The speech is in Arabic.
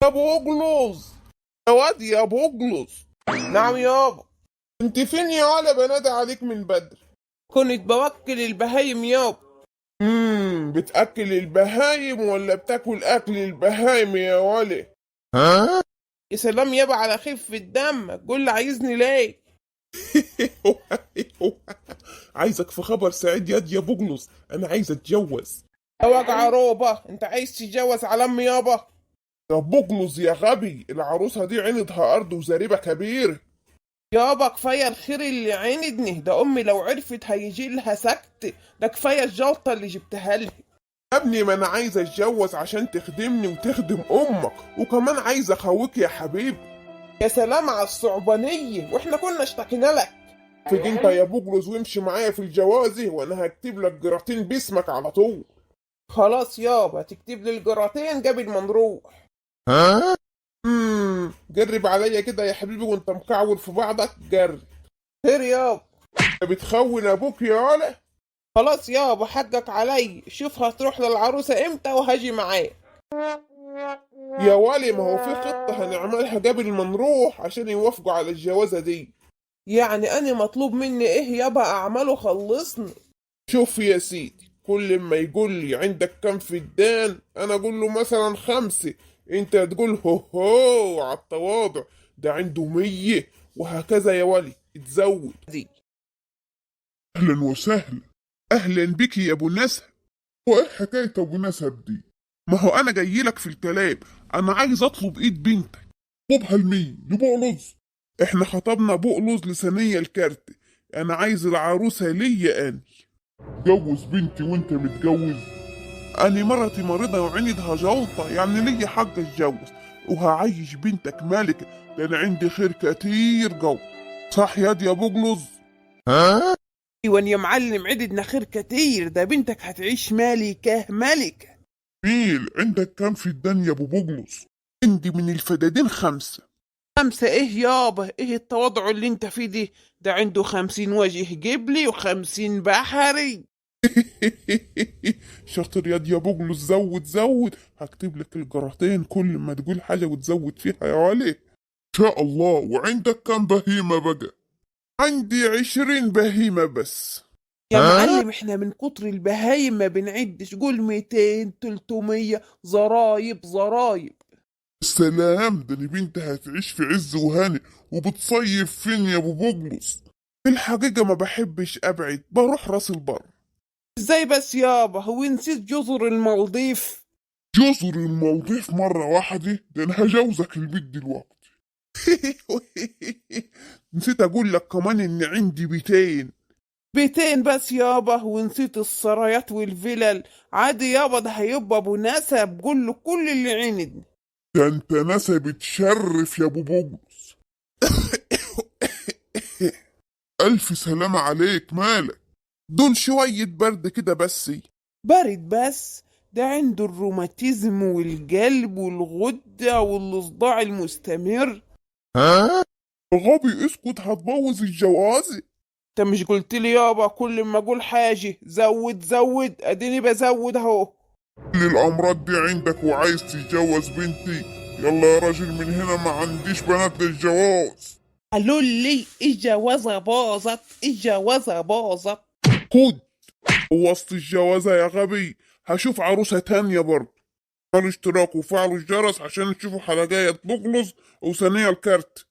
يا بوجلوز، يا واد يا بوجلوز. نعم يابا. انت فين يا ولا؟ بنادي عليك من بدري. كنت بوكل البهايم يابا. بتاكل البهايم ولا بتاكل اكل البهايم يا ولا؟ يا سلام يابا على خفة دمك، قول لي عايزني ليه؟ عايزك في خبر سعيد يا بوجلوز، انا عايز اتجوز. يا وجع روبة، انت عايز تتجوز على امي يابا؟ يا بوجلوز يا غبي، العروسه دي عندها ارض وزريبه كبير. يابا كفاية الخير اللي عندني ده، امي لو عرفت هيجي لها سكت، ده كفاية الجلطة اللي جبتها لها. يا ابني ما انا عايز اتجوز عشان تخدمني وتخدم امك، وكمان عايز اخوك يا حبيبي. يا سلام على الصعبانية، واحنا كنا اشتكينا لك. فيك انت يا بوجلوز وامشي معايا في الجوازي، وانا هكتب لك جراتين باسمك على طول. خلاص يابا، تكتب لي الجراتين قبل ما نروح. جرب عليا كده يا حبيبي وانت مكعور في بعضك، جرب. خير يابا. انت بتخون ابوك يا ولا؟ خلاص يابا حقك علي، شوف هتروح للعروسة امتى وهاجي معاك. يا ولي ما هو في خطة هنعملها قبل ما نروح عشان يوافقوا على الجوازة دي. يعني انا مطلوب مني ايه يابا اعمله؟ خلصني. شوف يا سيدي، كل ما يقول لي عندك كم فدان انا اقول له مثلا 5، انت تقول هو على التواضع ده عنده 100، وهكذا يا ولي تزود. دي اهلا وسهلا. اهلا بك يا ابو نسب. وايه حكايه ابو نسب دي؟ ما هو انا جاي لك في الكلام، انا عايز اطلب ايد بنتك. اطلبها لمين؟ لبقلص؟ احنا خطبنا بقلص لسنية الكارت، انا عايز العروسه ليا انا. جوز بنتي وانت متجوز؟ انا مرتي مريضه وعندها جلطه، يعني ليا حق اتجوز، وهعيش بنتك ملكه، ده انا عندي خير كتير جو. صح ياد يا بقلص؟ ايوه يا معلم، عددنا خير كتير، ده بنتك هتعيش ملكة ملكة. ميل عندك كام فدان يا ابو بقلص؟ عندي من الفدادين 5. 5 ايه يابا؟ ايه التواضع اللي انت فيه دي؟ ده عنده 50 وجه جبلي و50 بحري. شاطر ياد يا بقلص، زود زود، هكتب لك الجراتين كل ما تقول حاجة وتزود فيها يا ولي. إن شاء الله. وعندك كام بهيمة بقى؟ عندي 20 بهيمة بس. يا معلم احنا من كتر البهايم ما بنعدش، قول 200 300 زرايب زرايب. السلام، ده انا بنتي هتعيش في عز وهاني. وبتصيف فين يا ابو بقلص؟ في الحقيقة ما بحبش ابعد، بروح راس البر. ازاي بس يابا؟ هو نسيت جزر المالديف؟ جزر المالديف مرة واحدة؟ ده انا هجوزك البيت دلوقتي. نسيت اقول لك كمان ان عندي بيتين. 200 بس يابا؟ ونسيت السرايات والفلل؟ عادي يابا، ده هيبقى ابو نسب، قول له كل اللي عندي. ده انت نسب تشرف يا ابو بوجلس. الف سلامة عليك، مالك؟ دول شوية برد كده بس. برد بس؟ ده عنده الروماتيزم والقلب والغدة والصداع المستمر. غبي اسكت، هتبوظ الجواز. انت مش قلت لي يابا كل ما اقول حاجة زود زود؟ اديني بزود اهو. كل الامراض دي عندك وعايز تتجوز بنتي؟ يلا يا راجل من هنا، ما عنديش بنات للجواز. قالوا لي الجوازة باظت، الجوازة باظت. خد. وسط الجوازة يا غبي، هشوف عروسة تانية برضه. فعلوا اشتراك وفعلوا الجرس عشان تشوفوا حلقات بقلص وثانية الكارت.